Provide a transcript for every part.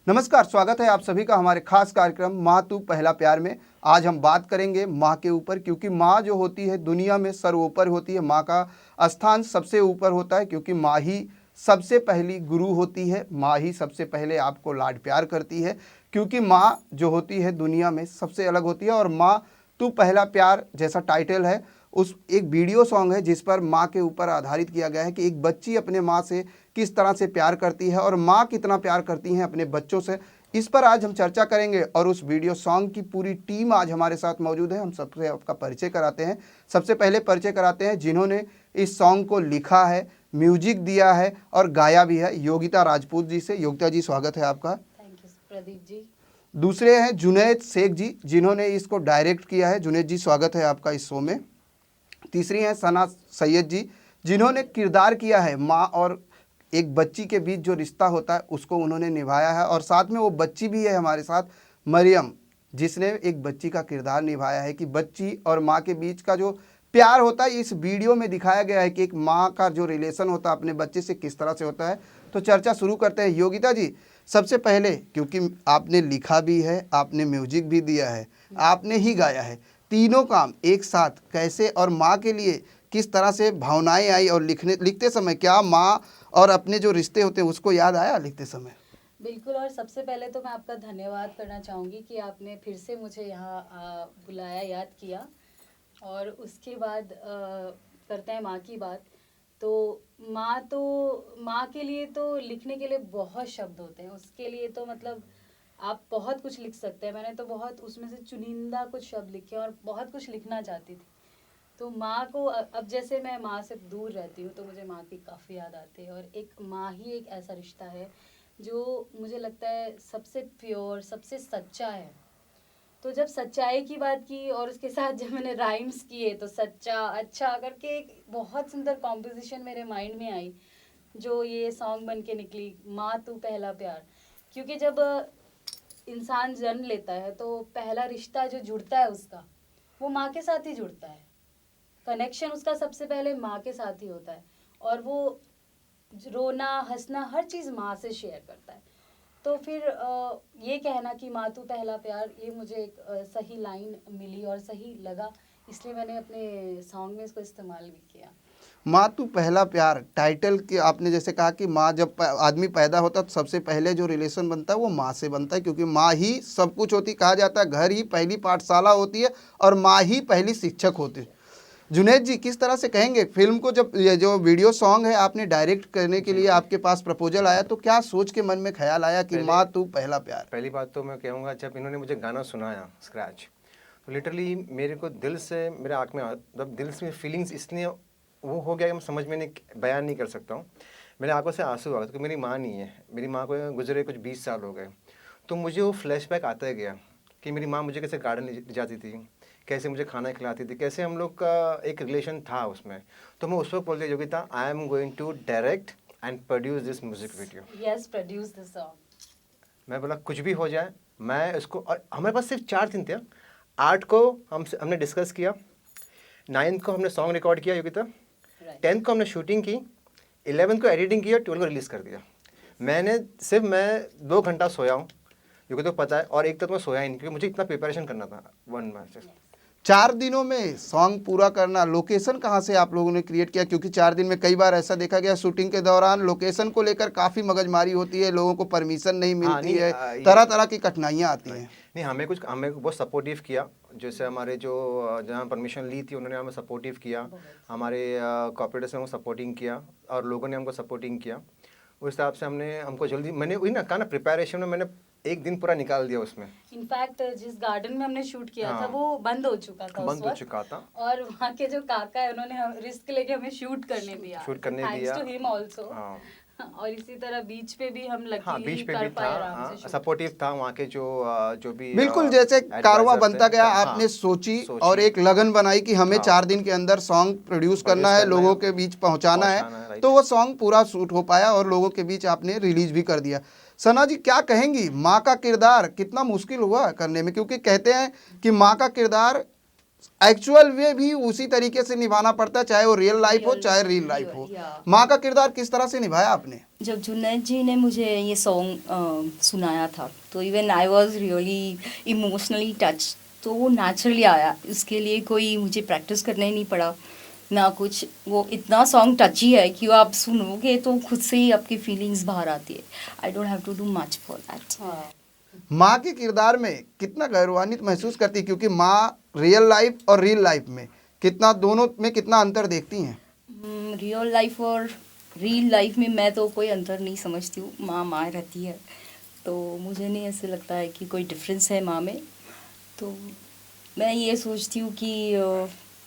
नमस्कार, स्वागत है आप सभी का हमारे खास कार्यक्रम माँ तू पहला प्यार में। आज हम बात करेंगे माँ के ऊपर, क्योंकि माँ जो होती है दुनिया में सर्वोपरि होती है। माँ का स्थान सबसे ऊपर होता है, क्योंकि माँ ही सबसे पहली गुरु होती है। माँ ही सबसे पहले आपको लाड प्यार करती है, क्योंकि माँ जो होती है दुनिया में सबसे अलग होती है। और माँ तू पहला प्यार जैसा टाइटल है, उस एक वीडियो सॉन्ग है जिस पर माँ के ऊपर आधारित किया गया है कि एक बच्ची अपने माँ से किस तरह से प्यार करती है और माँ कितना प्यार करती हैं अपने बच्चों से। इस पर आज हम चर्चा करेंगे और उस वीडियो सॉन्ग की पूरी टीम आज हमारे साथ मौजूद है। हम सबसे आपका परिचय कराते हैं। सबसे पहले परिचय कराते हैं जिन्होंने इस सॉन्ग को लिखा है, म्यूजिक दिया है और गाया भी है, योगिता राजपूत जी से। योगिता जी, स्वागत है आपका। Thank you Pradeep ji. दूसरे हैं जुनैद शेख जी, जिन्होंने इसको डायरेक्ट किया है। जुनैद जी, स्वागत है आपका इस शो में। तीसरी हैं सना सैयद जी, जिन्होंने किरदार किया है माँ और एक बच्ची के बीच जो रिश्ता होता है उसको उन्होंने निभाया है। और साथ में वो बच्ची भी है हमारे साथ, मरियम, जिसने एक बच्ची का किरदार निभाया है कि बच्ची और माँ के बीच का जो प्यार होता है इस वीडियो में दिखाया गया है कि एक माँ का जो रिलेशन होता है अपने बच्चे से किस तरह से होता है। तो चर्चा शुरू करते हैं। योगिता जी, सबसे पहले, क्योंकि आपने लिखा भी है, आपने म्यूजिक भी दिया है, आपने ही गाया है, तीनों काम एक साथ कैसे और माँ के लिए किस तरह से भावनाएं आई, और लिखते समय क्या माँ और अपने जो रिश्ते होते हैं उसको याद आया लिखते समय? बिल्कुल। और सबसे पहले तो मैं आपका धन्यवाद करना चाहूँगी कि आपने फिर से मुझे यहाँ बुलाया, याद किया। और उसके बाद करते हैं माँ की बात। तो माँ के लिए तो लिखने के लिए बहुत शब्द होते हैं। उसके लिए तो मतलब आप बहुत कुछ लिख सकते हैं। मैंने तो बहुत उसमें से चुनिंदा कुछ शब्द लिखे और बहुत कुछ लिखना चाहती थी। तो माँ को अब जैसे मैं माँ से दूर रहती हूँ तो मुझे माँ की काफ़ी याद आती है। और एक माँ ही एक ऐसा रिश्ता है जो मुझे लगता है सबसे प्योर, सबसे सच्चा है। तो जब सच्चाई की बात की और उसके साथ जब मैंने राइम्स किए तो सच्चा अच्छा करके एक बहुत सुंदर कॉम्पोजिशन मेरे माइंड में आई, जो ये सॉन्ग बन के निकली, माँ तू पहला प्यार। क्योंकि जब इंसान जन्म लेता है तो पहला रिश्ता जो जुड़ता है उसका, वो माँ के साथ ही जुड़ता है। कनेक्शन उसका सबसे पहले माँ के साथ ही होता है। और वो रोना हंसना हर चीज़ माँ से शेयर करता है। तो फिर ये कहना कि माँ तू पहला प्यार, ये मुझे एक सही लाइन मिली और सही लगा, इसलिए मैंने अपने सॉन्ग में इसको इस्तेमाल भी किया। माँ तू पहला प्यार टाइटल के आपने जैसे कहा कि माँ जब आदमी पैदा होता है तो सबसे पहले जो रिलेशन बनता है वो माँ से बनता है, क्योंकि माँ ही सब कुछ होती। कहा जाता है घर ही पहली पाठशाला होती है और माँ ही पहली शिक्षक होती है। जुनैद जी, किस तरह से कहेंगे फिल्म को, जब ये जो वीडियो सॉन्ग है आपने डायरेक्ट करने के लिए आपके पास प्रपोजल आया तो क्या सोच के मन में ख्याल आया कि माँ तू पहला प्यार? पहली बात तो मैं कहूँगा, जब इन्होंने मुझे गाना सुनाया स्क्रैच, तो लिटरली मेरे को दिल से, मेरे आँख में मतलब दिल से फीलिंग्स इसलिए वो हो गया कि मैं समझ में नहीं, बयान नहीं कर सकता हूँ। मेरे आंखों से आंसू आ गए, क्योंकि मेरी माँ नहीं है। मेरी माँ को गुजरे कुछ 20 साल हो गए। तो मुझे वो फ्लैशबैक आता ही गया कि मेरी माँ मुझे कैसे गार्डन ले जाती थी, कैसे मुझे खाना खिलाती थी, कैसे हम लोग का एक रिलेशन था उसमें। तो मैं उस वक्त बोल दिया, Yogita, I am going to direct and produce this music video. Yes, produce this song. मैं बोला कुछ भी हो जाए मैं इसको, और हमारे पास सिर्फ 4 दिन थे। 8 को हमने डिस्कस किया, 9th को हमने सॉन्ग रिकॉर्ड किया योगिता, 10th को हमने शूटिंग की, 11th को एडिटिंग किया, 12th को रिलीज़ कर दिया। मैं 2 घंटा सोया हूँ, योगिता को पता है, और एक तक मैं सोया ही नहीं, क्योंकि मुझे इतना प्रिपरेशन करना था 1 मंथ। 4 दिनों में सॉन्ग पूरा करना। लोकेशन कहाँ से आप लोगों ने क्रिएट किया? क्योंकि 4 दिन में कई बार ऐसा देखा गया शूटिंग के दौरान लोकेशन को लेकर काफ़ी मगजमारी होती है, लोगों को परमिशन नहीं मिलती है, तरह तरह की कठिनाइयाँ आती हैं। नहीं, हमें बहुत सपोर्टिव किया। जैसे हमारे जो जहाँ परमिशन ली थी उन्होंने हमें सपोर्टिव किया, हमारे कॉर्पोरेटर्स ने हमको सपोर्टिंग किया और लोगों ने हमको सपोर्टिंग किया। उस हिसाब से हमको जल्दी, मैंने वही ना कहा ना, प्रिपरेशन में मैंने 1 दिन पूरा निकाल दिया उसमें। इनफैक्ट जिस गार्डन में हमने शूट किया था वो बंद हो चुका था उस वक्त। और वहाँ के जो काका है उन्होंने रिस्क लेके हमें शूट करने दिया, थैंक्स टू हिम आल्सो। और इसी तरह बीच पे भी हम लकीली कर पाए आराम से। सपोर्टिव था वहाँ के जो भी, बिल्कुल जैसे कारवां बनता गया, आपने सोची और एक लगन बनाई कि हमें 4 दिन के अंदर सॉन्ग प्रोड्यूस करना है, लोगों के बीच पहुंचाना है। तो वो सॉन्ग पूरा शूट हो पाया और लोगों के बीच आपने रिलीज भी कर दिया। सना जी, क्या कहेंगी, माँ का किरदार कितना मुश्किल हुआ करने में? क्योंकि कहते हैं कि माँ का किरदार एक्चुअल वे भी उसी तरीके से निभाना पड़ता है, चाहे वो रियल लाइफ हो चाहे रील लाइफ हो। माँ का किरदार किस तरह से निभाया आपने? जब जुनैद जी ने मुझे ये सॉन्ग सुनाया था तो even I was really emotionally touch, तो वो नेचुरली आया। इसके लिए कोई मुझे प्रैक्टिस करना ही नहीं पड़ा ना कुछ। वो इतना सॉन्ग टची है कि वो आप सुनोगे तो खुद से ही आपकी फीलिंग्स बाहर आती है। I don't have to do much for that. माँ के किरदार में कितना गौरवान्वित महसूस करती है, क्योंकि माँ रियल लाइफ और रील लाइफ में कितना, दोनों में कितना अंतर देखती हैं? रियल लाइफ और रियल लाइफ में मैं तो कोई अंतर नहीं समझती हूँ। माँ माँ रहती है, तो मुझे नहीं ऐसे लगता है कि कोई डिफरेंस है माँ में। तो मैं ये सोचती हूँ कि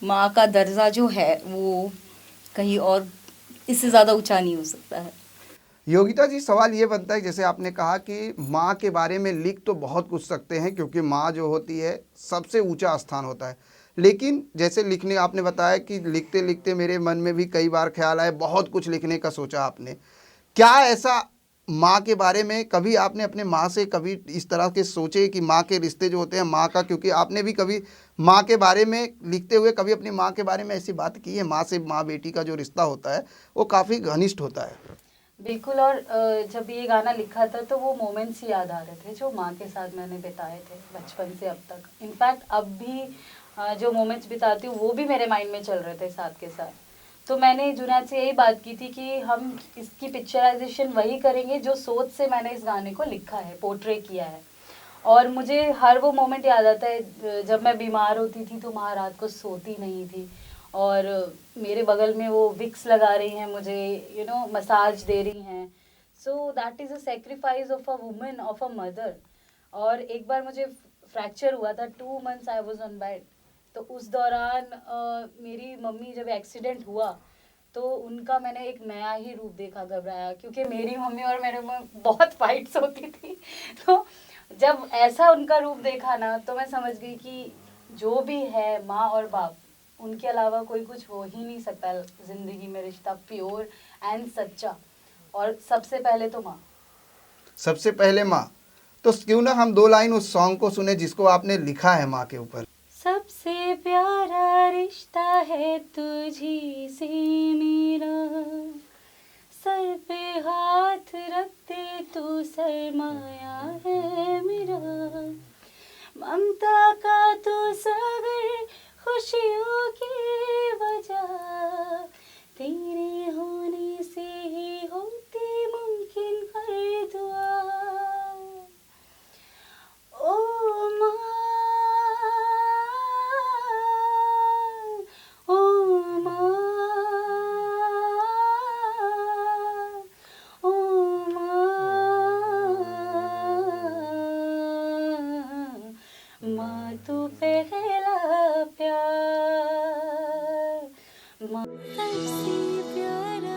माँ का दर्जा जो है वो कहीं और इससे ज़्यादा ऊंचा नहीं हो सकता है। योगिता जी, सवाल ये बनता है, जैसे आपने कहा कि माँ के बारे में लिख तो बहुत कुछ सकते हैं, क्योंकि माँ जो होती है सबसे ऊंचा स्थान होता है, लेकिन जैसे लिखने, आपने बताया कि लिखते लिखते मेरे मन में भी कई बार ख्याल आए, बहुत कुछ लिखने का सोचा आपने। क्या ऐसा माँ के बारे में कभी आपने अपने माँ से कभी इस तरह के सोचे कि माँ के रिश्ते जो होते हैं माँ का, क्योंकि आपने भी कभी माँ के बारे में लिखते हुए कभी अपनी माँ के बारे में ऐसी बात की है? माँ से, माँ बेटी का जो रिश्ता होता है वो काफ़ी घनिष्ठ होता है। बिल्कुल। और जब ये गाना लिखा था तो वो मोमेंट्स याद आ रहे थे जो माँ के साथ मैंने बिताए थे बचपन से अब तक। इनफैक्ट अब भी जो मोमेंट्स बिताती हूँ वो भी मेरे माइंड में चल रहे थे साथ के साथ। तो मैंने जुनैद से यही बात की थी कि हम इसकी पिक्चराइजेशन वही करेंगे जो सोच से मैंने इस गाने को लिखा है, पोर्ट्रे किया है। और मुझे हर वो मोमेंट याद आता है जब मैं बीमार होती थी तो माँ रात को सोती नहीं थी और मेरे बगल में वो विक्स लगा रही हैं मुझे, मसाज दे रही हैं। So that is a sacrifice of a woman, of a mother. और एक बार मुझे फ्रैक्चर हुआ था, 2 months I was on bed. तो उस दौरान मेरी मम्मी, जब एक्सीडेंट हुआ तो उनका मैंने एक नया ही रूप देखा, घबराया, क्योंकि मेरी मम्मी और मेरे में बहुत फाइट्स होती थी। तो जब ऐसा उनका रूप देखा ना तो मैं समझ गई कि जो भी है माँ और बाप, उनके अलावा कोई कुछ हो ही नहीं सकता जिंदगी में, रिश्ता प्योर एंड सच्चा। और सबसे पहले तो माँ। सबसे पहले माँ। तो क्यों ना हम 2 लाइन उस सॉन्ग को सुने जिसको आपने लिखा है माँ के ऊपर। सबसे प्यारा रिश्ता है तुझी से मेरा, सर पे हाथ रखते तू सरमाया है मेरा, ममता का तू सागर, खुशियों की वजह, तेरे होने से ही होती मुमकिन हर दुआ। ओ माँ, ओ माँ, ओ माँ तू पहला प्यार, माँ सबसे प्यारा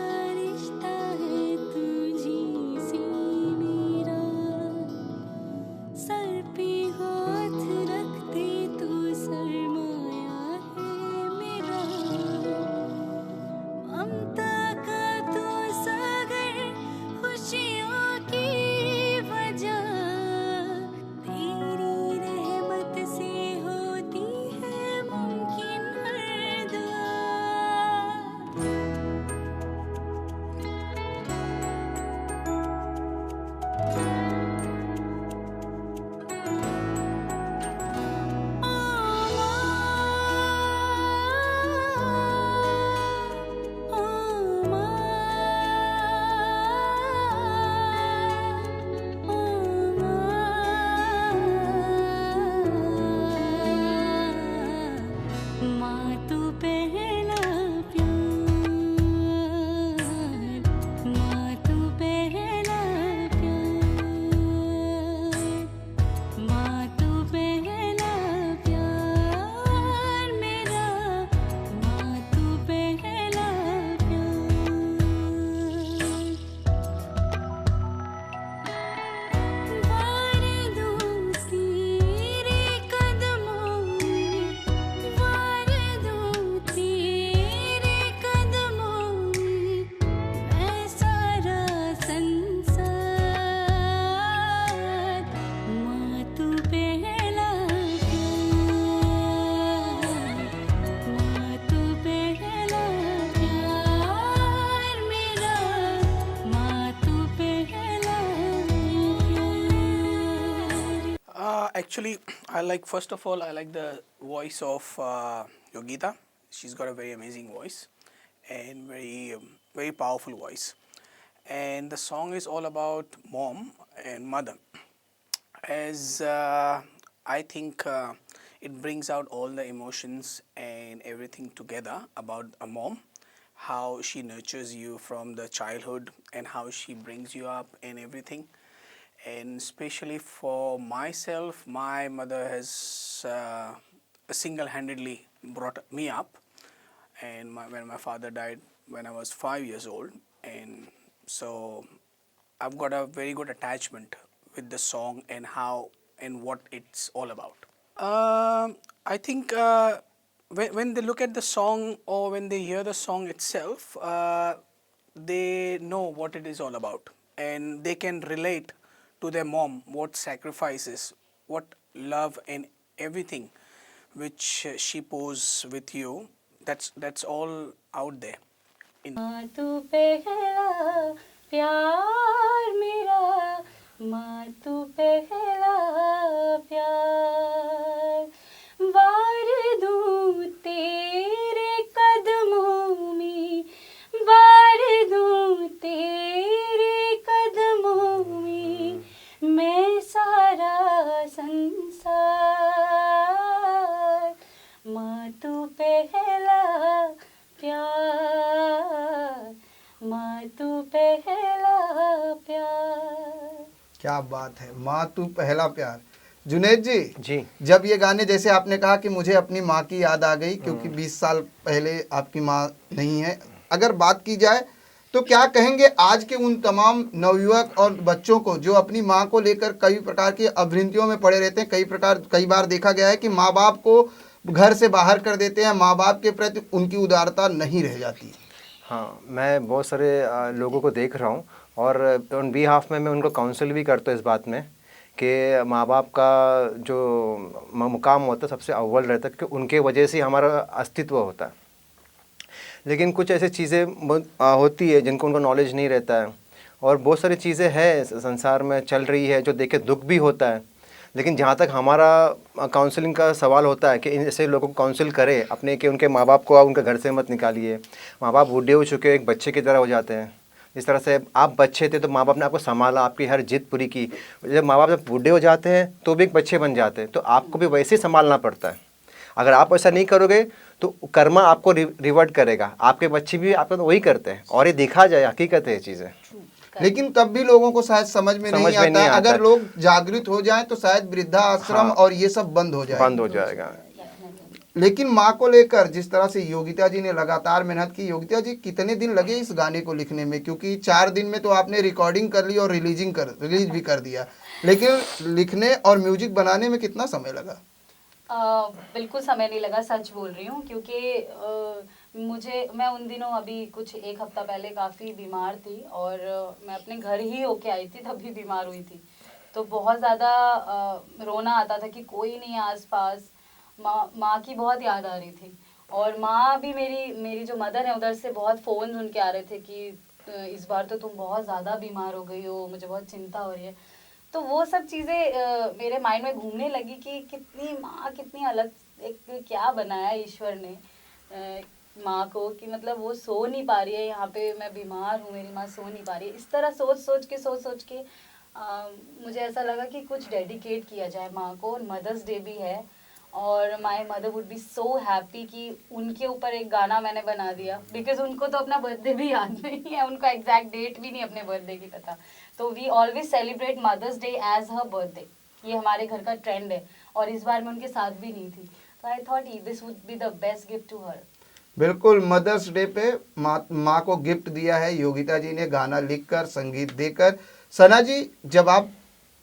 Actually, I like, first of all, I like the voice of Yogita. She's got a very amazing voice and very powerful voice. And the song is all about mom and mother. As I think it brings out all the emotions and everything together about a mom, how she nurtures you from the childhood and how she brings you up and everything. And especially for myself, my mother has single-handedly brought me up, and when my father died when I was 5 years old, and so I've got a very good attachment with the song and how and what it's all about. I think when they look at the song or when they hear the song itself, they know what it is all about and they can relate to their mom, what sacrifices, what love and everything which she pours with you. That's all out there. माँ तू पहला प्यार मेरा, माँ तू पहला प्यार, वार दूँ तेरे कदमों में, वार दूँ तेरे कदमों में, मैं सारा संसार, माँ तू पहला प्यार, माँ तू पहला प्यार। क्या बात है, माँ तू पहला प्यार। जुनैद जी, जी जब ये गाने, जैसे आपने कहा कि मुझे अपनी माँ की याद आ गई क्योंकि 20 साल पहले आपकी माँ नहीं है, अगर बात की जाए तो क्या कहेंगे आज के उन तमाम नवयुवक और बच्चों को जो अपनी माँ को लेकर कई प्रकार की अभ्रांतियों में पड़े रहते हैं? कई बार देखा गया है कि माँ बाप को घर से बाहर कर देते हैं, माँ बाप के प्रति उनकी उदारता नहीं रह जाती। हाँ, मैं बहुत सारे लोगों को देख रहा हूँ और ऑन बिहाफ में मैं उनको काउंसिल भी करता हूँ इस बात में कि माँ बाप का जो मुकाम होता है सबसे अव्वल रहता है, क्योंकि उनके वजह से हमारा अस्तित्व होता है। लेकिन कुछ ऐसी चीज़ें होती है जिनको उनको नॉलेज नहीं रहता है, और बहुत सारी चीज़ें हैं संसार में चल रही है जो देख के दुख भी होता है। लेकिन जहाँ तक हमारा काउंसलिंग का सवाल होता है कि इन ऐसे लोगों को काउंसिल करें अपने, कि उनके माँ बाप को आप उनके घर से मत निकालिए। माँ बाप बूढ़े हो चुके एक बच्चे की तरह हो जाते हैं। जिस तरह से आप बच्चे थे तो माँ बाप ने आपको संभाला, आपकी हर जिद पूरी की। जब माँ बाप जब बूढ़े हो जाते हैं तो भी एक बच्चे बन जाते हैं, तो आपको भी वैसे ही संभालना पड़ता है। अगर आप ऐसा नहीं करोगे तो कर्मा आपको रिवर्ट करेगा, आपके बच्चे भी आपको तो वही करते हैं। और ये देखा जाए, हकीकत है ये चीज़ें। लेकिन तब भी लोगों को शायद समझ में नहीं आता है। अगर लोग जागृत हो जाएं तो शायद वृद्धाश्रम हाँ, और ये सब बंद हो जाएगा। लेकिन माँ को लेकर जिस तरह से योगिता जी ने लगातार मेहनत की, योगिता जी कितने दिन लगे इस गाने को लिखने में? क्योंकि 4 दिन में तो आपने रिकॉर्डिंग कर ली और रिलीज भी कर दिया, लेकिन लिखने और म्यूजिक बनाने में कितना समय लगा? बिल्कुल समय नहीं लगा, सच बोल रही हूँ, क्योंकि मैं उन दिनों अभी कुछ 1 हफ्ता पहले काफ़ी बीमार थी और मैं अपने घर ही होके आई थी, तभी बीमार हुई थी। तो बहुत ज़्यादा रोना आता था कि कोई नहीं है आसपास। माँ की बहुत याद आ रही थी, और माँ भी मेरी जो मदर है उधर से बहुत फ़ोन उनके आ रहे थे कि इस बार तो तुम बहुत ज़्यादा बीमार हो गई हो, मुझे बहुत चिंता हो रही है। तो वो सब चीज़ें मेरे माइंड में घूमने लगी कि कितनी माँ कितनी अलग, एक क्या बनाया ईश्वर ने माँ को, कि मतलब वो सो नहीं पा रही है, यहाँ पे मैं बीमार हूँ, मेरी माँ सो नहीं पा रही है। इस तरह सोच सोच के मुझे ऐसा लगा कि कुछ डेडिकेट किया जाए माँ को। मदर्स डे भी है और my mother would be so happy कि उनके ऊपर एक गाना मैंने बना दिया, बिकॉज उनको तो अपना बर्थडे भी याद नहीं है, उनको एग्जैक्ट डेट भी नहीं अपने बर्थडे की पता। तो we always celebrate Mother's Day as her birthday, ये हमारे घर का ट्रेंड है, और इस बार मैं उनके साथ भी नहीं थी, तो I thought this would be the best gift to her. बिल्कुल, मदर्स डे पे माँ को गिफ्ट दिया है योगिता जी ने, गाना लिखकर, संगीत देकर। सना जी, जब आप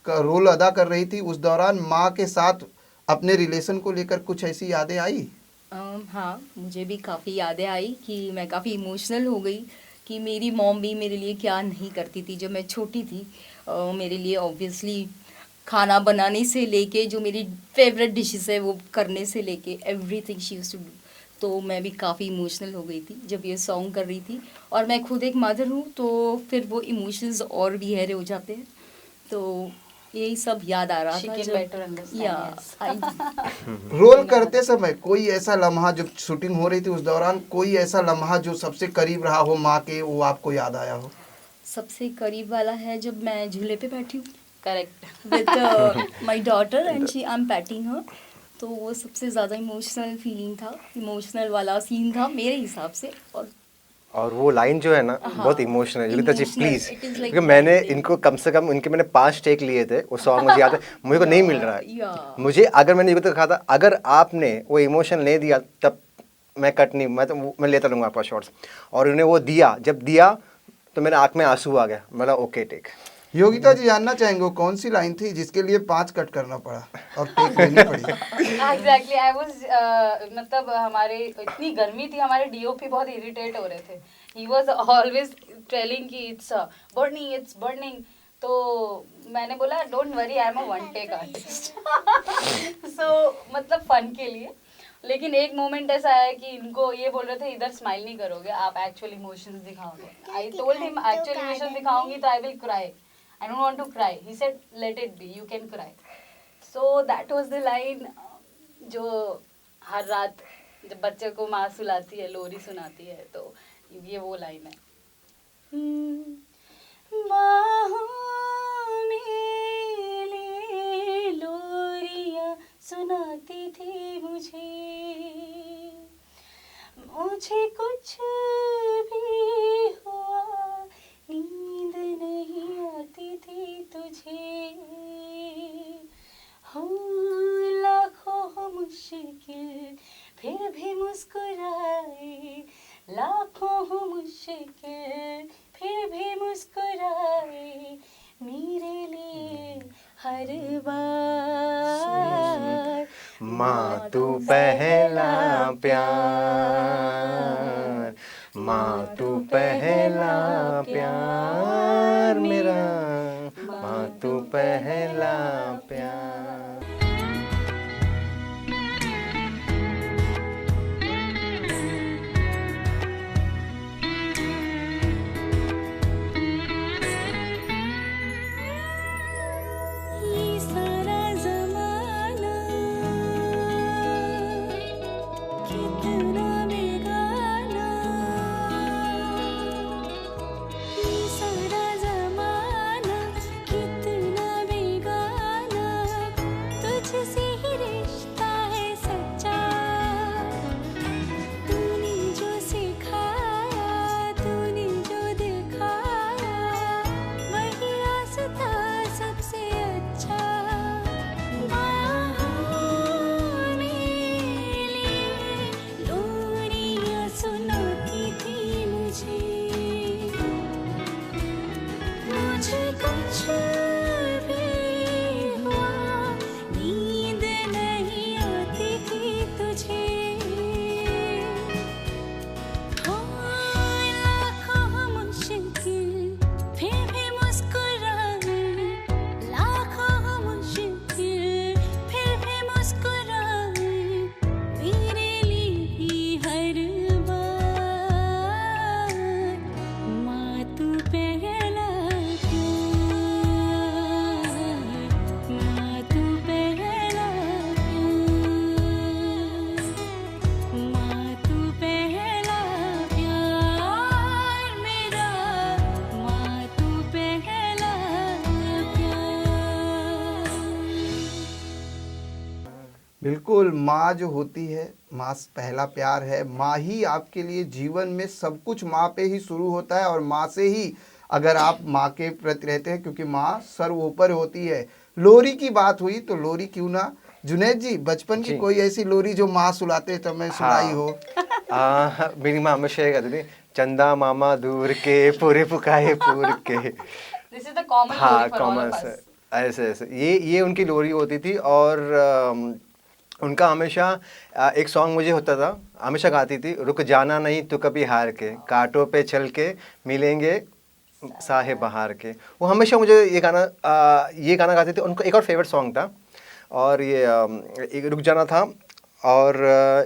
रोल अदा कर रही थी उस दौरान माँ के साथ अपने रिलेशन को लेकर कुछ ऐसी यादें आई? हाँ, मुझे भी काफ़ी यादें आई कि मैं काफ़ी इमोशनल हो गई कि मेरी मॉम भी मेरे लिए क्या नहीं करती थी जब मैं छोटी थी। मेरे लिए ऑब्वियसली खाना बनाने से लेके जो मेरी फेवरेट डिशेस है वो करने से लेके everything she used to do. तो मैं भी काफ़ी इमोशनल हो गई थी जब ये सॉन्ग कर रही थी, और मैं खुद एक मदर हूँ तो फिर वो इमोशंस और भी गहरे हो जाते हैं। तो यही सब याद आ रहा She था can better understand, या yes. रोल करते समय कोई ऐसा लम्हा, जब शूटिंग हो रही थी उस दौरान कोई ऐसा लम्हा जो सबसे करीब रहा हो माँ के, वो आपको याद आया हो? सबसे करीब वाला है जब मैं झूले पे बैठी हूँ Correct. With my daughter and I am patting her, तो वो सबसे ज़्यादा इमोशनल फीलिंग था, इमोशनल वाला सीन था मेरे हिसाब से। और वो लाइन जो है ना हाँ, बहुत इमोशनल है, योगिता जी emotional, please, it is like क्योंकि मैंने that thing. इनको कम से कम उनके मैंने 5 टेक लिए थे, वो सॉन्ग मुझे याद है, मुझे को नहीं मिल रहा है। Yeah. मुझे अगर मैंने योगिता को कहा था अगर आपने वो इमोशन नहीं दिया तब मैं कट नहीं, मैं लेता लूँगा आपका शॉर्ट्स, और उन्हें वो दिया, जब दिया तो मेरे आँख में आंसू आ गया, मतलब ओके टेक। योगिता जी जानना चाहेंगे वो कौन सी लाइन थी जिसके लिए 5 कट करना पड़ा और टेक लेनी पड़ी? Exactly. I was मतलब हमारे इतनी गर्मी थी, हमारे डीओपी बहुत इरिटेट हो रहे थे. He was always telling कि it's burning. तो मैंने बोला don't worry, I am a one take artist. So मतलब फन के लिए. लेकिन एक मोमेंट ऐसा है कि इनको ये बोल रहे थे इधर स्माइल नहीं करोगे, आप एक्चुअल इमोशंस दिखाओगे. I told him actual emotions दिखाऊंगी तो I will cry. I don't want to cry. He said, let it be. You can cry. So that was the line जो हर रात जब बच्चे को माँ सुलाती है, लोरी सुनाती है, तो ये वो लाइन है. बाहों में ले लोरियां सुनाती थी मुझे कुछ भी हुआ नींद नहीं आती थी तुझे. हो लाखों हो मुश्किल फिर भी मुस्कुराए, लाखों हो मुश्किल फिर भी मुस्कुराए मेरे लिए हर बार. माँ तू पहला प्यार, माँ तू पहला प्यार मेरा, माँ तू पहला प्यार. ये सारा ज़माना कितना बेगाना, ये सारा ज़माना कितना बेगाना, तुझसे ही रिश्ता है सच्चा. तूने जो सिखाया, तूने जो दिखाया, वही रास्ता सबसे अच्छा. बाहों में लिए लोरियां सुनाती थी मुझे कुछ भी हुआ नींद नहीं आती थी तुझे. हो लाखों मुश्किल फिर भी मुस्कुराए, लाखों मुश्किल फिर भी मुस्कुराए मेरे लिए हर बार. माँ तू पहला प्यार, माँ तू पहला प्यार, माँ तू पहला प्यार मेरा, माँ तू पहला प्यार. बिल्कुल, माँ जो होती है, माँ पहला प्यार है. माँ ही आपके लिए जीवन में सब कुछ माँ पे ही शुरू होता है और माँ से ही अगर आप माँ के प्रति रहते हैं, क्योंकि माँ सर्वोपरि होती है. लोरी की बात हुई तो लोरी क्यों ना, जुनैद जी बचपन की जी. कोई ऐसी लोरी जो माँ सुलाते समय सुनाई हो? मेरी माँ हमेशा ये कहती थी, चंदा मामा दूर के पूरे पुकाए पूर के. This is the common हाँ story for all common of us. ऐसे ऐसे ये उनकी लोरी होती थी. और उनका हमेशा एक सॉन्ग मुझे होता था, हमेशा गाती थी, रुक जाना नहीं तो कभी हार के, कांटों पे चल के मिलेंगे साहे बहार के. वो हमेशा मुझे ये गाना गाती थी. उनका एक और फेवरेट सॉन्ग था, और ये एक रुक जाना था, और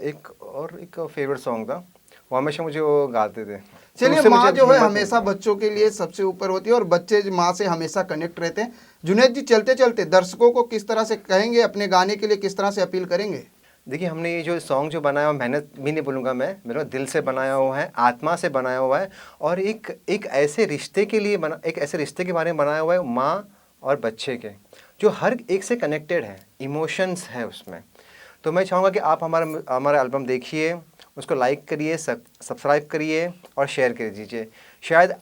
एक फेवरेट सॉन्ग था, वो हमेशा मुझे वो गाते थे. चलिए, उससे माँ मुझे जो है हिम्मत हमेशा बच्चों के लिए सबसे ऊपर होती है और बच्चे माँ से हमेशा कनेक्ट रहते हैं। जुनैद जी, चलते चलते दर्शकों को किस तरह से कहेंगे, अपने गाने के लिए किस तरह से अपील करेंगे? देखिए, हमने ये जो सॉन्ग जो बनाया, मेहनत भी नहीं बोलूँगा मैं, मेरा दिल से बनाया हुआ है, आत्मा से बनाया हुआ है, और एक ऐसे रिश्ते के लिए बना, एक ऐसे रिश्ते के बारे में बनाया हुआ है, माँ और बच्चे के, जो हर एक से कनेक्टेड है, इमोशंस है उसमें। तो मैं चाहूँगा कि आप हमारा एल्बम देखिए, उसको लाइक करिए, सब्सक्राइब करिए और शेयर कर दीजिए। शायद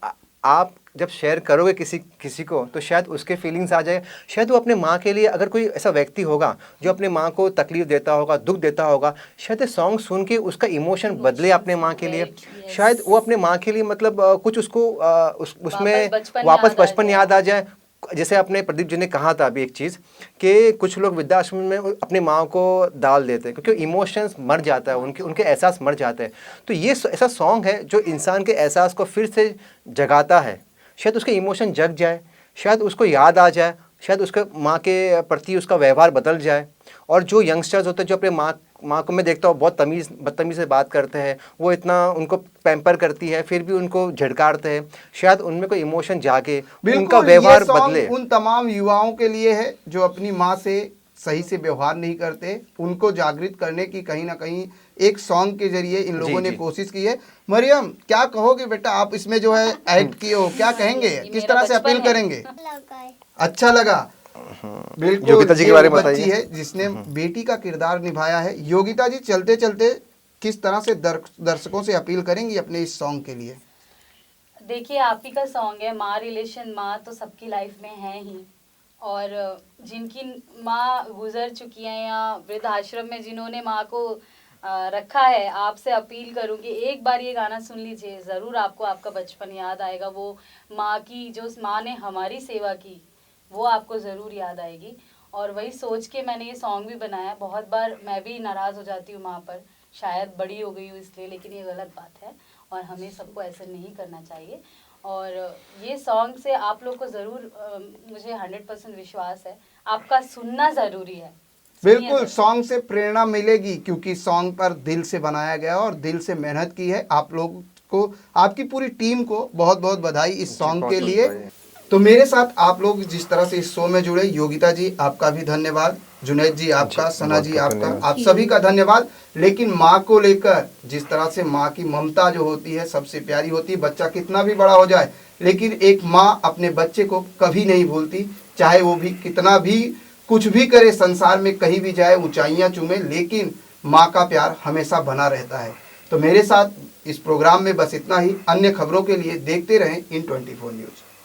आप जब शेयर करोगे किसी को, तो शायद उसके फीलिंग्स आ जाए, शायद वो अपने माँ के लिए, अगर कोई ऐसा व्यक्ति होगा जो अपने माँ को तकलीफ़ देता होगा, दुख देता होगा, शायद ये सॉन्ग सुन के उसका इमोशन बदले अपने माँ के लिए। Yes. शायद वो अपने माँ के लिए मतलब कुछ उसको उसमें बचपन वापस याद आ बचपन जाए। याद आ जाए। जैसे अपने प्रदीप जी ने कहा था अभी एक चीज़, कि कुछ लोग वृद्धाश्रम में अपनी माँ को डाल देते हैं क्योंकि इमोशंस मर जाता है, उनके एहसास मर जाते हैं। तो ये ऐसा सॉन्ग है जो इंसान के एहसास को फिर से जगाता है। शायद उसके इमोशन जग जाए, शायद उसको याद आ जाए, शायद उसके माँ के प्रति उसका व्यवहार बदल जाए। और जो यंगस्टर्स होते हैं जो अपने माँ को मैं देखता हूँ बहुत बदतमीज़ से बात करते हैं, वो इतना उनको पैम्पर करती है, फिर भी उनको झटकारते हैं, शायद उनमें कोई इमोशन जागे, उनका बिल्कुल, व्यवहार ये सॉन्ग बदले। उन तमाम युवाओं के लिए है जो अपनी माँ से सही से व्यवहार नहीं करते, उनको जागृत करने की कहीं ना कहीं एक सॉन्ग के जरिए इन लोगों ने जी। कोशिश की है। मरियम, क्या कहोगे बेटा, आप इसमें जो है एक्ट किए हो, क्या कहेंगे, ये किस मेरा तरह से बचपन अपील है। करेंगे? अच्छा लगा। बिल्कुल, योगिता जी के ये बारे वो में बच्ची बताइए। है जिसने बेटी का किरदार निभाया है। योगिता जी, चलते चलते किस तरह से दर्शकों से अपील करेंगी अपने इस सॉन्ग के लिए? देखिए, आप ही का सॉन्ग है, माँ रिलेशन, माँ तो सबकी लाइफ में है ही, और जिनकी माँ गुजर चुकी हैं या वृद्धाश्रम में जिन्होंने माँ को रखा है, आपसे अपील करूँगी एक बार ये गाना सुन लीजिए, ज़रूर आपको आपका बचपन याद आएगा। वो माँ की, जो उस माँ ने हमारी सेवा की, वो आपको ज़रूर याद आएगी। और वही सोच के मैंने ये सॉन्ग भी बनाया। बहुत बार मैं भी नाराज़ हो जाती हूँ माँ पर, शायद बड़ी हो गई हूँ इसलिए, लेकिन ये गलत बात है और हमें सबको ऐसे नहीं करना चाहिए। और ये सॉन्ग से आप लोग को ज़रूर, मुझे 100% विश्वास है, आपका सुनना ज़रूरी है। सुनिए बिल्कुल, ज़रूर। सॉन्ग से प्रेरणा मिलेगी क्योंकि सॉन्ग पर दिल से बनाया गया और दिल से मेहनत की है। आप लोग को, आपकी पूरी टीम को बहुत बहुत बधाई इस सॉन्ग बहुत के बहुत लिए। बधाई। तो मेरे साथ आप लोग जिस तरह से इस शो में जुड़े, योगिता जी आपका भी धन्यवाद, जुनैद जी आपका, सना बहुत जी बहुत आपका, धन्यवाद। आप सभी का धन्यवाद। लेकिन माँ को लेकर जिस तरह से माँ की ममता जो होती है सबसे प्यारी होती है। बच्चा कितना भी बड़ा हो जाए, लेकिन एक माँ अपने बच्चे को कभी नहीं भूलती, चाहे वो भी कितना भी कुछ भी करे, संसार में कहीं भी जाए, ऊंचाइयां चूमे, लेकिन माँ का प्यार हमेशा बना रहता है। तो मेरे साथ इस प्रोग्राम में बस इतना ही। अन्य खबरों के लिए देखते रहें इन 24 न्यूज़।